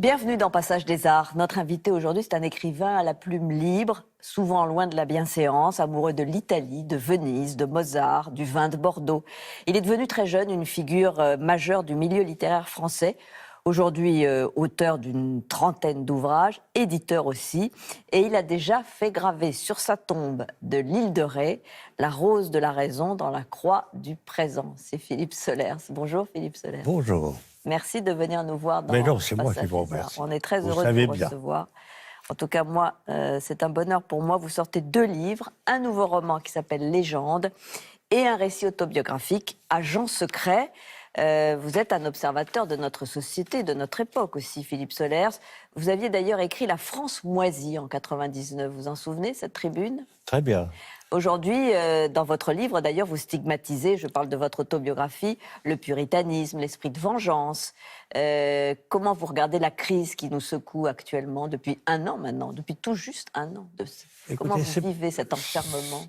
Bienvenue dans Passage des Arts. Notre invité aujourd'hui, c'est un écrivain à la plume libre, souvent loin de la bienséance, amoureux de l'Italie, de Venise, de Mozart, du vin de Bordeaux. Il est devenu très jeune une figure majeure du milieu littéraire français. Aujourd'hui, auteur d'une trentaine d'ouvrages, éditeur aussi. Et il a déjà fait graver sur sa tombe de l'île de Ré la rose de la raison dans la croix du présent. C'est Philippe Solers. Bonjour Philippe Solers. Bonjour. Merci de venir nous voir dans Mais non, c'est moi qui Passage vous des Arts. remercie. On est très Vous heureux de savez vous bien. recevoir. En tout cas, moi, c'est un bonheur pour moi. Vous sortez 2 livres, un nouveau roman qui s'appelle Légende et un récit autobiographique, Agent secret. Vous êtes un observateur de notre société, de notre époque aussi, Philippe Solers. Vous aviez d'ailleurs écrit La France moisie en 99. Vous en souvenez, cette tribune ? Très bien. Aujourd'hui, dans votre livre, d'ailleurs, vous stigmatisez, je parle de votre autobiographie, le puritanisme, l'esprit de vengeance. Comment vous regardez la crise qui nous secoue actuellement depuis 1 an maintenant, depuis tout juste 1 an Écoutez, comment vous vivez cet enfermement ?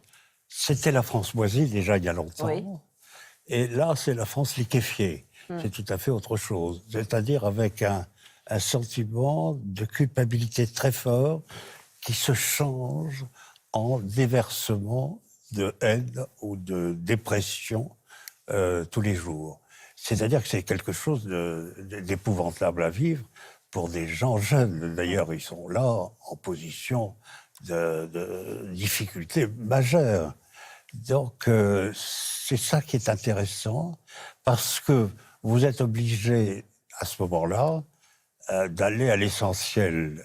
C'était la France moisie déjà il y a longtemps. Oui. Et là, c'est la France liquéfiée. C'est tout à fait autre chose. C'est-à-dire avec un sentiment de culpabilité très fort qui se change en déversement de haine ou de dépression tous les jours. C'est-à-dire que c'est quelque chose d'épouvantable à vivre pour des gens jeunes. D'ailleurs, ils sont là en position de difficulté majeure. Donc, c'est ça qui est intéressant, parce que vous êtes obligé, à ce moment-là, d'aller à l'essentiel.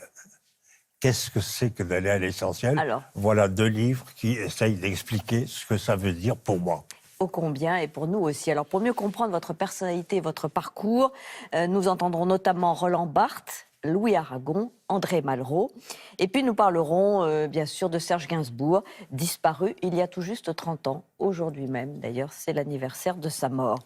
Qu'est-ce que c'est que d'aller à l'essentiel ? Alors, voilà 2 livres qui essayent d'expliquer ce que ça veut dire pour moi. ô combien, et pour nous aussi. Alors, pour mieux comprendre votre personnalité et votre parcours, nous entendrons notamment Roland Barthes, Louis Aragon, André Malraux. Et puis nous parlerons, bien sûr, de Serge Gainsbourg, disparu il y a tout juste 30 ans. Aujourd'hui même, d'ailleurs, c'est l'anniversaire de sa mort,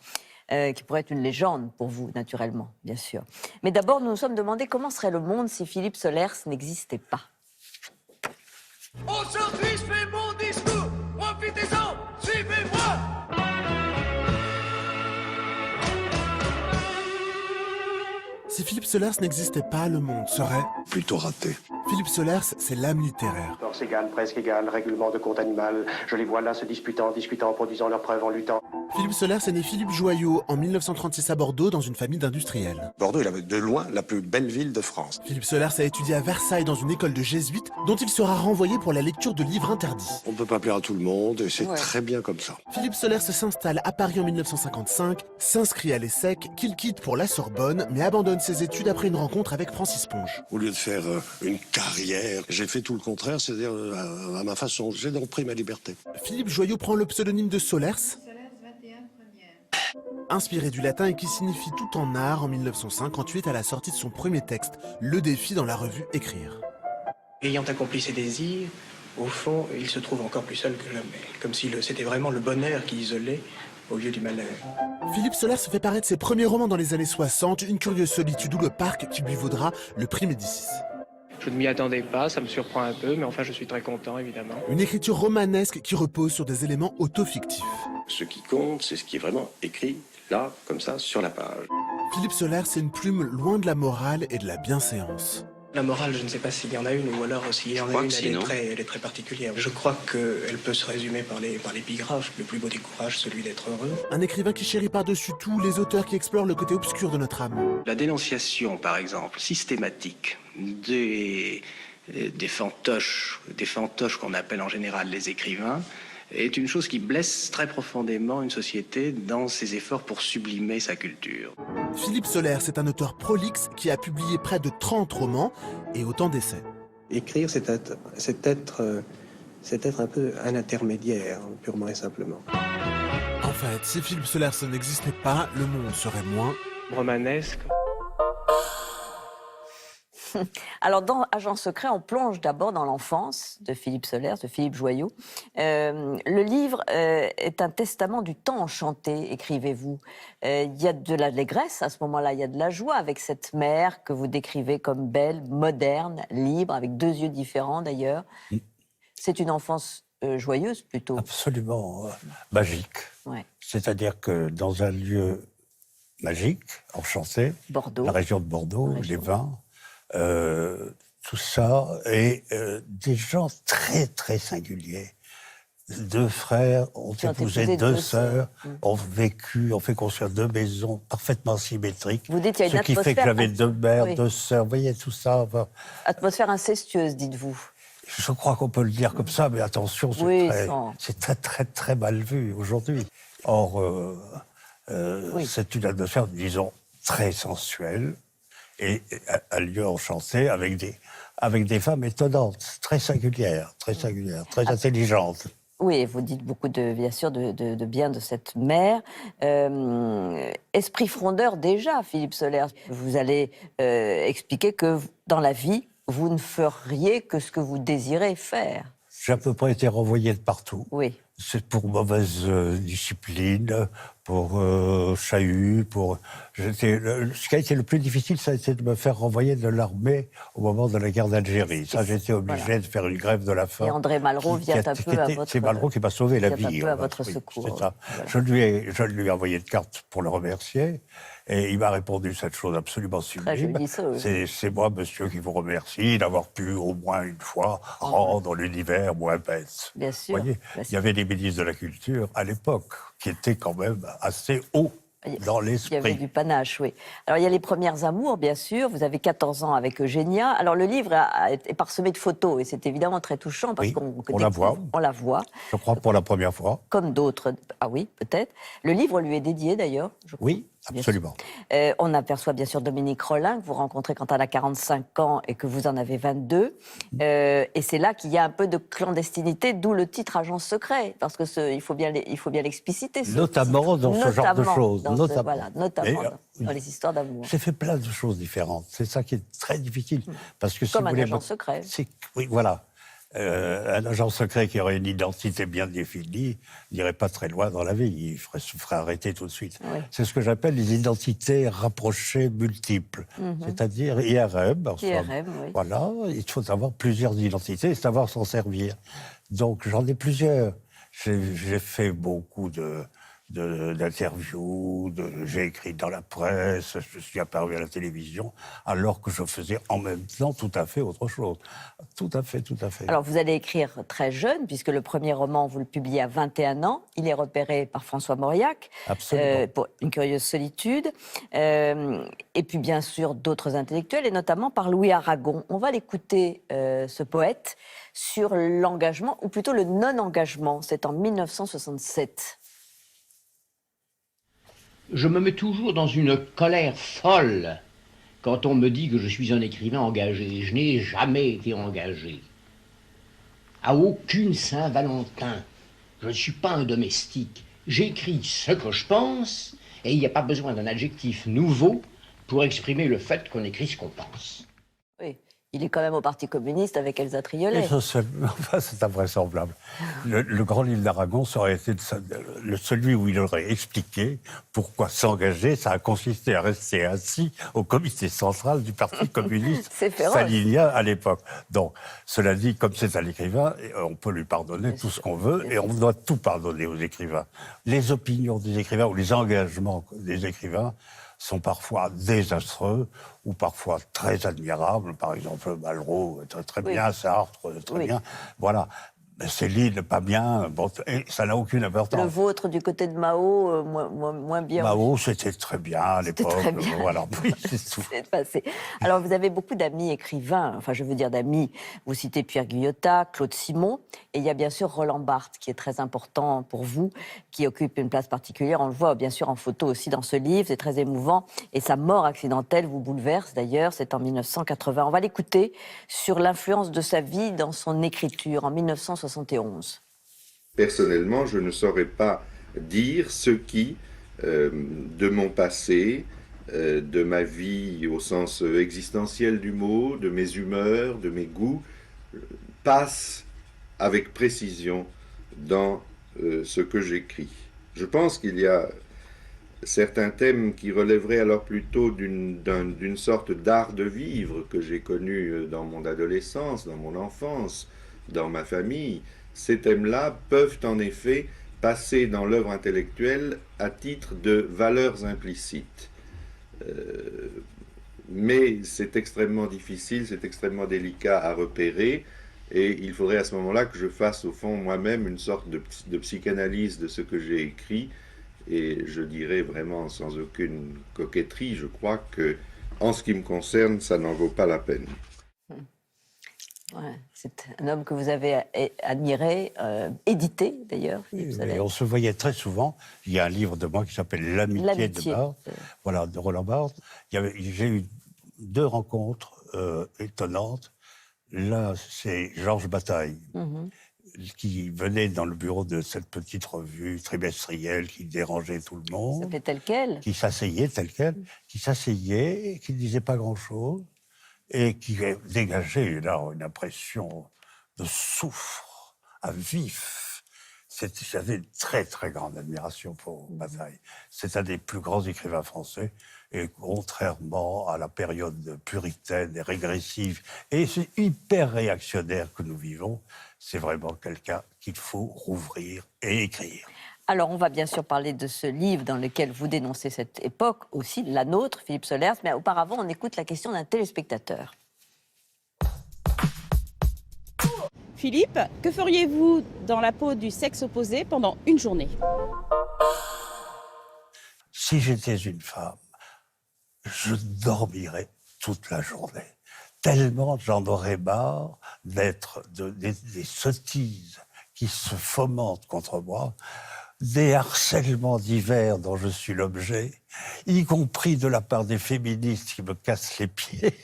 qui pourrait être une légende pour vous, naturellement, bien sûr. Mais d'abord, nous nous sommes demandé comment serait le monde si Philippe Solers n'existait pas. Aujourd'hui, je fais mon discours. Profitez-en, suivez-moi. Si Philippe Solers n'existait pas, le monde serait... Plutôt raté. Philippe Solers, c'est l'âme littéraire. Force égale, presque égale, règlement de compte animal. Je les vois là se disputant, produisant leurs preuves en luttant. Philippe Solers est né Philippe Joyau en 1936 à Bordeaux dans une famille d'industriels. Bordeaux est de loin la plus belle ville de France. Philippe Solers a étudié à Versailles dans une école de jésuites dont il sera renvoyé pour la lecture de livres interdits. On ne peut pas plaire à tout le monde et c'est très bien comme ça. Philippe Solers s'installe à Paris en 1955, s'inscrit à l'ESSEC, qu'il quitte pour la Sorbonne, mais abandonne ses études après une rencontre avec Francis Ponge. Au lieu de faire une carrière, j'ai fait tout le contraire, c'est-à-dire à ma façon. J'ai donc pris ma liberté. Philippe Joyau prend le pseudonyme de Solers, inspiré du latin et qui signifie tout en art en 1958 à la sortie de son premier texte, Le Défi dans la revue Écrire. Ayant accompli ses désirs, au fond, il se trouve encore plus seul que jamais. Comme si c'était vraiment le bonheur qui isolait au lieu du malheur. Philippe Solers fait paraître ses premiers romans dans les années 60, Une curieuse solitude ou Le Parc, qui lui vaudra le prix Médicis. Je ne m'y attendais pas, ça me surprend un peu, mais enfin je suis très content évidemment. Une écriture romanesque qui repose sur des éléments autofictifs. Ce qui compte, c'est ce qui est vraiment écrit là, comme ça, sur la page. Philippe Solers, c'est une plume loin de la morale et de la bienséance. La morale, je ne sais pas s'il y en a une, ou alors s'il y en a une, elle est très particulière. Je crois qu'elle peut se résumer par l'épigraphe, le plus beau des courages, celui d'être heureux. Un écrivain qui chérit par-dessus tout les auteurs qui explorent le côté obscur de notre âme. La dénonciation, par exemple, systématique des fantoches qu'on appelle en général les écrivains, est une chose qui blesse très profondément une société dans ses efforts pour sublimer sa culture. Philippe Solers est un auteur prolixe qui a publié près de 30 romans et autant d'essais. Écrire, c'est être un peu un intermédiaire, purement et simplement. En fait, si Philippe Solers n'existait pas, le monde serait moins... romanesque. Alors, dans Agent secret, on plonge d'abord dans l'enfance de Philippe Solers, de Philippe Joyau. Le livre est un testament du temps enchanté, écrivez-vous. Il y a de l'allégresse à ce moment-là, il y a de la joie avec cette mère que vous décrivez comme belle, moderne, libre, avec 2 yeux différents d'ailleurs. C'est une enfance joyeuse plutôt. Absolument magique. Ouais. C'est-à-dire que dans un lieu magique, enchanté, Bordeaux. la région de Bordeaux, les vins, tout ça, et des gens très, très singuliers. 2 frères ont épousé 2 sœurs, ont vécu, ont fait construire 2 maisons parfaitement symétriques. Vous dites qu'il y a une ce qui fait que j'avais 2 mères, oui. 2 sœurs, vous voyez tout ça. Enfin, Atmosphère incestueuse, dites-vous. je crois qu'on peut le dire comme ça, mais attention, c'est Oui, très, très, très mal vu aujourd'hui. Or, c'est une atmosphère, disons, très sensuelle et un lieu enchanté avec des femmes étonnantes, très singulières, très intelligentes. Oui, vous dites beaucoup, bien sûr, de bien de cette mère. Esprit frondeur déjà, Philippe Sollers. Vous allez expliquer que dans la vie, vous ne feriez que ce que vous désirez faire. J'ai à peu près été renvoyé de partout. Oui. C'est pour mauvaise discipline, pour chahut, pour... Ce qui a été le plus difficile, ça a été de me faire renvoyer de l'armée au moment de la guerre d'Algérie. Ça, j'ai été obligé de faire une grève de la faim. Et André Malraux vient un peu à votre... C'est Malraux qui m'a sauvé la vie. Un peu à votre secours. C'est ça. Voilà. Je lui ai envoyé une carte pour le remercier. Et il m'a répondu cette chose absolument sublime. C'est moi, monsieur, qui vous remercie d'avoir pu au moins une fois rendre l'univers moins bête. Bien sûr. Vous voyez, il y avait des ministres de la Culture à l'époque qui étaient quand même assez hauts dans l'esprit. Il y avait du panache, oui. Alors, il y a les premières amours, bien sûr. Vous avez 14 ans avec Eugénia. Alors, le livre est parsemé de photos et c'est évidemment très touchant parce on la voit. On la voit. Je crois pour la première fois. Comme d'autres. Ah oui, peut-être. Le livre lui est dédié, d'ailleurs, je crois. Oui, absolument. On aperçoit bien sûr Dominique Rollin, que vous rencontrez quand elle a 45 ans et que vous en avez 22. Et c'est là qu'il y a un peu de clandestinité, d'où le titre Agent secret, parce que il faut bien l'expliciter. Notamment dans ce genre de choses. Notamment dans les histoires d'amour. J'ai fait plein de choses différentes. C'est ça qui est très difficile. Parce que, si comme vous un voulez, agent secret. Oui, voilà. Un agent secret qui aurait une identité bien définie n'irait pas très loin dans la vie. Il se ferait arrêter tout de suite. Oui. C'est ce que j'appelle les identités rapprochées multiples. C'est-à-dire IRM. IRM, oui. Voilà, il faut avoir plusieurs identités et savoir s'en servir. Donc j'en ai plusieurs. J'ai fait beaucoup d'interviews, j'ai écrit dans la presse, je suis apparu à la télévision, alors que je faisais en même temps tout à fait autre chose. Tout à fait. Alors, vous allez écrire très jeune, puisque le premier roman, vous le publiez à 21 ans. Il est repéré par François Mauriac, pour Une curieuse solitude. Et puis, bien sûr, d'autres intellectuels, et notamment par Louis Aragon. On va l'écouter, ce poète, sur l'engagement, ou plutôt le non-engagement. C'est en 1967. Je me mets toujours dans une colère folle quand on me dit que je suis un écrivain engagé. Je n'ai jamais été engagé. À aucune Saint-Valentin. Je ne suis pas un domestique. J'écris ce que je pense et il n'y a pas besoin d'un adjectif nouveau pour exprimer le fait qu'on écrit ce qu'on pense. Oui. Il est quand même au Parti communiste avec Elsa Triolet. Enfin, c'est invraisemblable. Le grand livre d'Aragon, ça aurait été celui où il aurait expliqué pourquoi s'engager, ça a consisté à rester assis au comité central du Parti communiste stalinien à l'époque. Donc, cela dit, comme c'est un écrivain, on peut lui pardonner tout ce qu'on veut et on doit tout pardonner aux écrivains. Les opinions des écrivains ou les engagements des écrivains sont parfois désastreux ou parfois très admirables. Par exemple, Malraux, très bien, Sartre, très bien. Voilà. Céline, pas bien, bon, et ça n'a aucune importance. Le vôtre, du côté de Mao, moins bien. Mao, c'était très bien à l'époque. Voilà, oui, c'est tout. C'est passé. Alors, vous avez beaucoup d'amis écrivains, enfin, je veux dire d'amis. Vous citez Pierre Guyotat, Claude Simon, et il y a bien sûr Roland Barthes, qui est très important pour vous, qui occupe une place particulière. On le voit bien sûr en photo aussi dans ce livre, c'est très émouvant. Et sa mort accidentelle vous bouleverse d'ailleurs, c'est en 1980. On va l'écouter sur l'influence de sa vie dans son écriture en 1971. Personnellement, je ne saurais pas dire ce qui, de mon passé, de ma vie au sens existentiel du mot, de mes humeurs, de mes goûts, passe avec précision dans ce que j'écris. Je pense qu'il y a certains thèmes qui relèveraient alors plutôt d'une sorte d'art de vivre que j'ai connu dans mon adolescence, dans mon enfance, dans ma famille. Ces thèmes-là peuvent en effet passer dans l'œuvre intellectuelle à titre de valeurs implicites. mais c'est extrêmement difficile, c'est extrêmement délicat à repérer, et il faudrait à ce moment-là que je fasse au fond moi-même une sorte de psychanalyse de ce que j'ai écrit, et je dirais vraiment sans aucune coquetterie, je crois que, en ce qui me concerne, ça n'en vaut pas la peine. Ouais, c'est un homme que vous avez admiré, édité d'ailleurs, Philippe Oui, Solers. mais on se voyait très souvent. Il y a un livre de moi qui s'appelle L'amitié de Barthes, voilà, de Roland Barthes. J'ai eu 2 rencontres étonnantes. Là, c'est Georges Bataille, qui venait dans le bureau de cette petite revue trimestrielle qui dérangeait tout le monde. Ça fait tel quel. Qui s'asseyait tel quel, qui s'asseyait, qui ne disait pas grand-chose, et qui dégageait là une impression de soufre à vif. J'avais une très très grande admiration pour Bataille. C'est un des plus grands écrivains français, et contrairement à la période puritaine et régressive et hyper réactionnaire que nous vivons, c'est vraiment quelqu'un qu'il faut rouvrir et écrire. Alors, on va bien sûr parler de ce livre dans lequel vous dénoncez cette époque, aussi la nôtre, Philippe Solers, mais auparavant, on écoute la question d'un téléspectateur. Philippe, que feriez-vous dans la peau du sexe opposé pendant une journée? Si j'étais une femme, je dormirais toute la journée. Tellement j'en aurais marre d'être des sottises qui se fomentent contre moi, des harcèlements divers dont je suis l'objet, y compris de la part des féministes qui me cassent les pieds.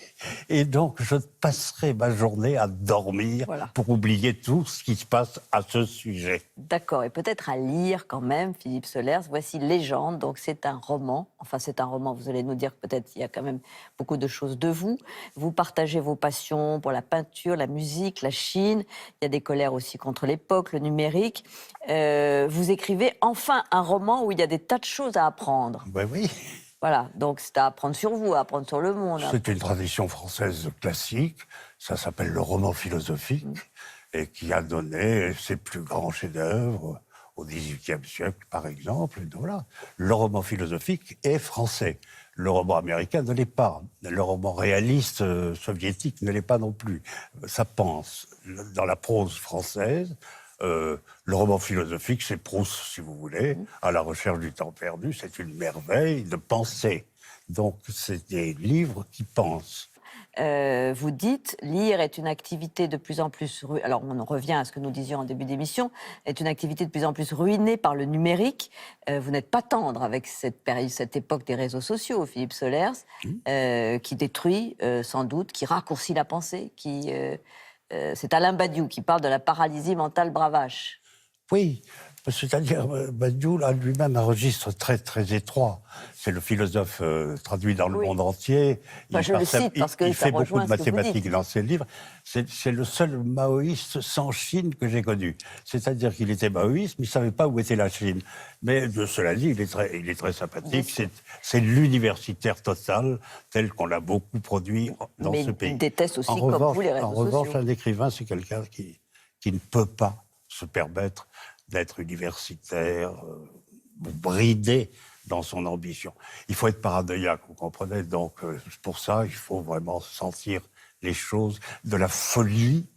Et donc, je passerai ma journée à dormir pour oublier tout ce qui se passe à ce sujet. D'accord, et peut-être à lire quand même, Philippe Solers. Voici Légende, donc c'est un roman. Enfin, c'est un roman, vous allez nous dire que peut-être il y a quand même beaucoup de choses de vous. Vous partagez vos passions pour la peinture, la musique, la Chine. Il y a des colères aussi contre l'époque, le numérique. Vous écrivez enfin un roman où il y a des tas de choses à apprendre. Ben oui. Voilà, donc c'est à apprendre sur vous, à apprendre sur le monde. C'est une tradition française classique, ça s'appelle le roman philosophique, et qui a donné ses plus grands chefs-d'œuvre au XVIIIe siècle, par exemple. Et donc voilà. Le roman philosophique est français. Le roman américain ne l'est pas. Le roman réaliste soviétique ne l'est pas non plus. Ça pense. Dans la prose française, le roman philosophique, c'est Proust, si vous voulez, à la recherche du temps perdu. C'est une merveille de penser. Donc, c'est des livres qui pensent. Vous dites, lire est une activité de plus en plus... Alors, on en revient à ce que nous disions en début d'émission, est une activité de plus en plus ruinée par le numérique. Vous n'êtes pas tendre avec cette époque des réseaux sociaux, Philippe Solers, qui détruit, sans doute, qui raccourcit la pensée, qui... c'est Alain Badiou qui parle de la paralysie mentale bravache. Oui, c'est-à-dire Badiou a lui-même un registre très très étroit. C'est le philosophe traduit dans le monde entier. Enfin, je le cite parce que il ça fait beaucoup de rejoint ce que vous mathématiques dites. dans ses livres. C'est le seul maoïste sans Chine que j'ai connu. C'est-à-dire qu'il était maoïste, mais il ne savait pas où était la Chine. Mais de cela dit, il est très sympathique. C'est l'universitaire total, tel qu'on l'a beaucoup produit dans ce pays. Mais il déteste aussi, comme vous, les réseaux sociaux. En revanche, un écrivain, c'est quelqu'un qui ne peut pas se permettre d'être universitaire, bridé dans son ambition. Il faut être paranoïaque, vous comprenez. Donc, pour ça, il faut vraiment sentir les choses, de la folie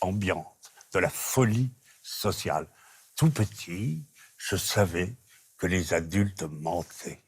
ambiante, de la folie sociale. Tout petit, je savais que les adultes mentaient.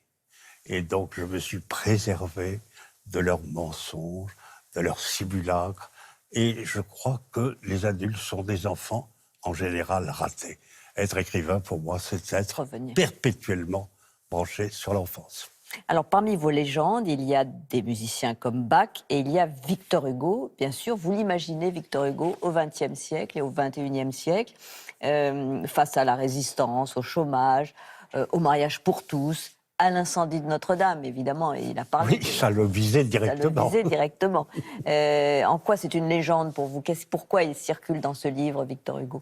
Et donc, je me suis préservé de leurs mensonges, de leurs simulacres. Et je crois que les adultes sont des enfants en général ratés. Être écrivain, pour moi, c'est être perpétuellement branché sur l'enfance. Alors, parmi vos légendes, il y a des musiciens comme Bach et il y a Victor Hugo. Bien sûr, vous l'imaginez, Victor Hugo, au XXe siècle et au XXIe siècle, face à la résistance, au chômage, au mariage pour tous, à l'incendie de Notre-Dame, évidemment, et il a parlé... Oui, ça le visait directement. Ça le visait directement. En quoi c'est une légende pour vous? Pourquoi il circule dans ce livre, Victor Hugo?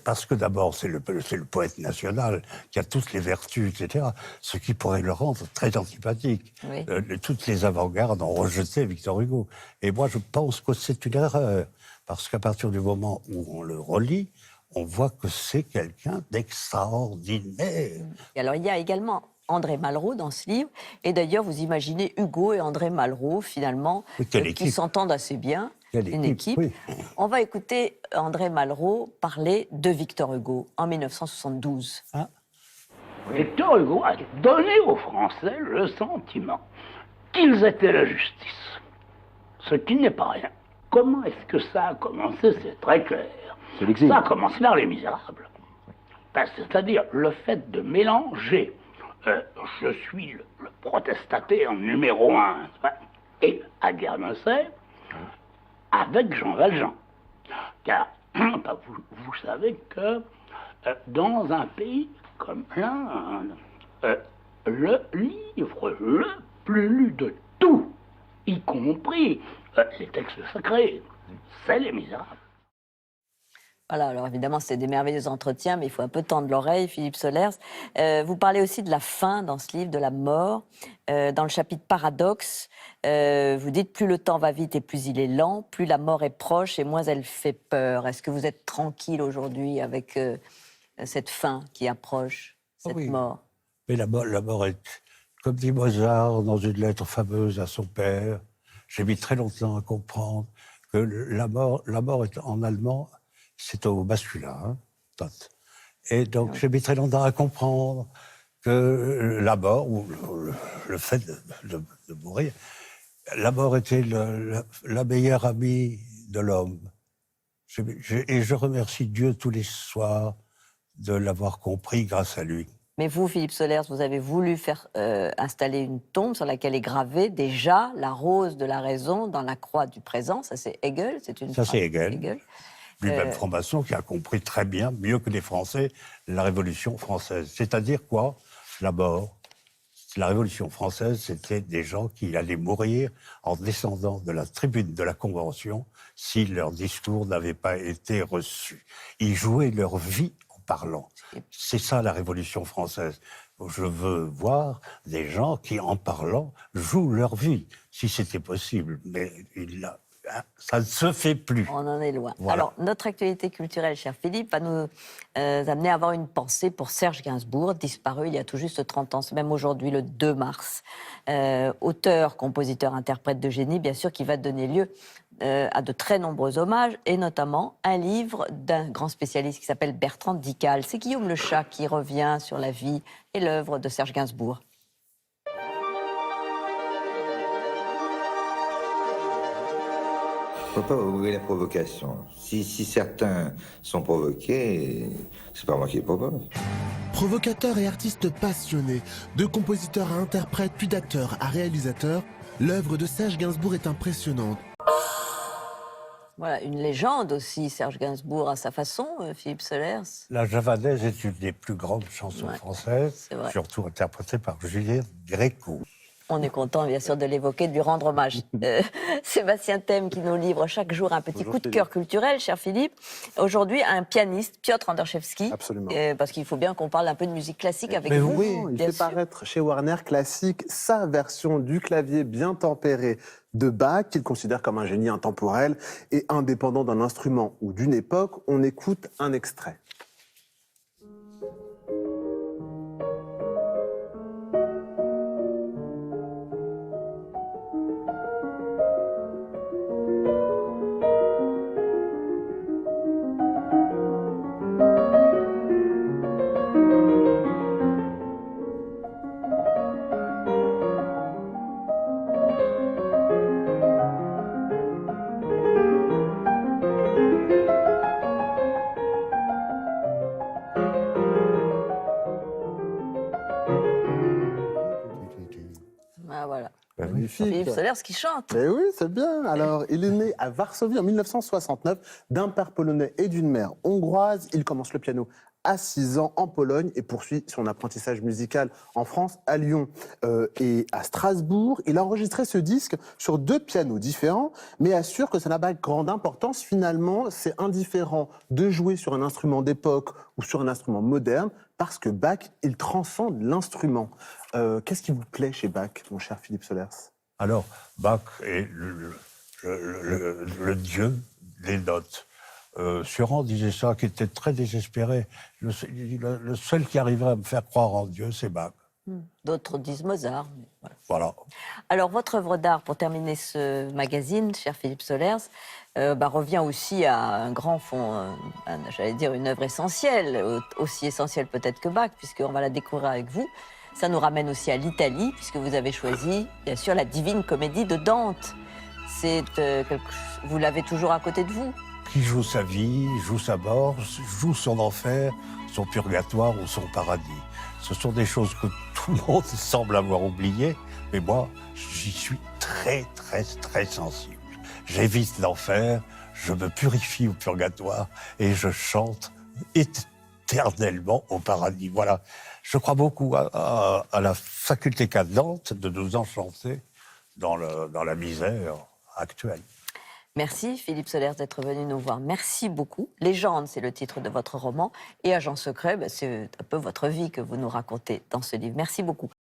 Parce que d'abord, c'est le poète national qui a toutes les vertus, etc. Ce qui pourrait le rendre très antipathique. Oui. Toutes les avant-gardes ont rejeté Victor Hugo. Et moi, je pense que c'est une erreur. Parce qu'à partir du moment où on le relit, on voit que c'est quelqu'un d'extraordinaire. Et alors, il y a également, André Malraux dans ce livre. Et d'ailleurs, vous imaginez Hugo et André Malraux, finalement, qui s'entendent assez bien. Une équipe. Oui. On va écouter André Malraux parler de Victor Hugo en 1972. Ah. Victor Hugo a donné aux Français le sentiment qu'ils étaient la justice, ce qui n'est pas rien. Comment est-ce que ça a commencé? C'est très clair. Ça a commencé par Les Misérables. C'est-à-dire le fait de mélanger je suis le protestataire numéro 1 et à Guernesey avec Jean Valjean. Car vous savez que dans un pays comme l'Inde, le livre le plus lu de tout, y compris les textes sacrés, c'est Les Misérables. Voilà, alors évidemment, c'est des merveilleux entretiens, mais il faut un peu tendre l'oreille, Philippe Solers. Vous parlez aussi de la fin dans ce livre, de la mort. Dans le chapitre Paradoxe, vous dites « Plus le temps va vite et plus il est lent, plus la mort est proche et moins elle fait peur ». Est-ce que vous êtes tranquille aujourd'hui avec cette fin qui approche, cette mort? Mais la mort est, comme dit Mozart dans une lettre fameuse à son père, j'ai mis très longtemps à comprendre que la mort est en allemand... C'est au masculin, hein, tot. Et donc, j'ai mis très longtemps à comprendre que la mort, ou le fait de mourir, la mort était la meilleure amie de l'homme. Et je remercie Dieu tous les soirs de l'avoir compris grâce à lui. Mais vous, Philippe Solers, vous avez voulu faire installer une tombe sur laquelle est gravée déjà la rose de la raison dans la croix du présent. Ça, c'est Hegel. Ça, c'est Hegel. Lui-même franc-maçon qui a compris très bien, mieux que les Français, la Révolution française. C'est-à-dire quoi? La mort. La Révolution française, c'était des gens qui allaient mourir en descendant de la tribune de la Convention si leur discours n'avait pas été reçu. Ils jouaient leur vie en parlant. C'est ça la Révolution française. Je veux voir des gens qui, en parlant, jouent leur vie, si c'était possible. Mais ça ne se fait plus. On en est loin. Voilà. Alors, notre actualité culturelle, cher Philippe, va nous amener à avoir une pensée pour Serge Gainsbourg, disparu il y a tout juste 30 ans. C'est même aujourd'hui, le 2 mars. Auteur, compositeur, interprète de génie, bien sûr, qui va donner lieu à de très nombreux hommages, et notamment un livre d'un grand spécialiste qui s'appelle Bertrand Dical. C'est Guillaume Le Chat qui revient sur la vie et l'œuvre de Serge Gainsbourg. Il ne faut pas oublier la provocation. Si certains sont provoqués, c'est pas moi qui les provoque. Provocateur et artiste passionné, de compositeur à interprète, puis d'acteur à réalisateur, l'œuvre de Serge Gainsbourg est impressionnante. Voilà, une légende aussi, Serge Gainsbourg, à sa façon, Philippe Solers. La javanaise est une des plus grandes chansons françaises, surtout interprétée par Julien Gréco. On est content, bien sûr, de l'évoquer, de lui rendre hommage. Sébastien Thème qui nous livre chaque jour un petit coup de cœur culturel, cher Philippe. Aujourd'hui, un pianiste, Piotr Anderszewski. Absolument. Parce qu'il faut bien qu'on parle un peu de musique classique avec vous. Oui, il fait paraître chez Warner Classic sa version du clavier bien tempéré de Bach, qu'il considère comme un génie intemporel et indépendant d'un instrument ou d'une époque. On écoute un extrait. Philippe Solers qui chante. Mais oui, c'est bien. Alors, il est né à Varsovie en 1969 d'un père polonais et d'une mère hongroise. Il commence le piano à 6 ans en Pologne et poursuit son apprentissage musical en France, à Lyon et à Strasbourg. Il a enregistré ce disque sur 2 pianos différents, mais assure que ça n'a pas grande importance. Finalement, c'est indifférent de jouer sur un instrument d'époque ou sur un instrument moderne, parce que Bach, il transcende l'instrument. Qu'est-ce qui vous plaît chez Bach, mon cher Philippe Solers? Alors, Bach est le dieu des notes. Suran disait ça, qui était très désespéré. Le seul qui arriverait à me faire croire en Dieu, c'est Bach. D'autres disent Mozart. Voilà. Alors, votre œuvre d'art, pour terminer ce magazine, cher Philippe Solers, revient aussi à un grand fond, j'allais dire une œuvre essentielle, aussi essentielle peut-être que Bach, puisqu'on va la découvrir avec vous. Ça nous ramène aussi à l'Italie, puisque vous avez choisi, bien sûr, la Divine Comédie de Dante. Vous l'avez toujours à côté de vous. Qui joue sa vie, joue sa mort, joue son enfer, son purgatoire ou son paradis. Ce sont des choses que tout le monde semble avoir oubliées, mais moi, j'y suis très, très, très sensible. J'évite l'enfer, je me purifie au purgatoire et je chante éternellement au paradis. Voilà. Je crois beaucoup à la faculté qu'a Dante de nous enchanter dans la misère actuelle. Merci Philippe Solers d'être venu nous voir. Merci beaucoup. Légende, c'est le titre de votre roman. Et Agent secret, c'est un peu votre vie que vous nous racontez dans ce livre. Merci beaucoup.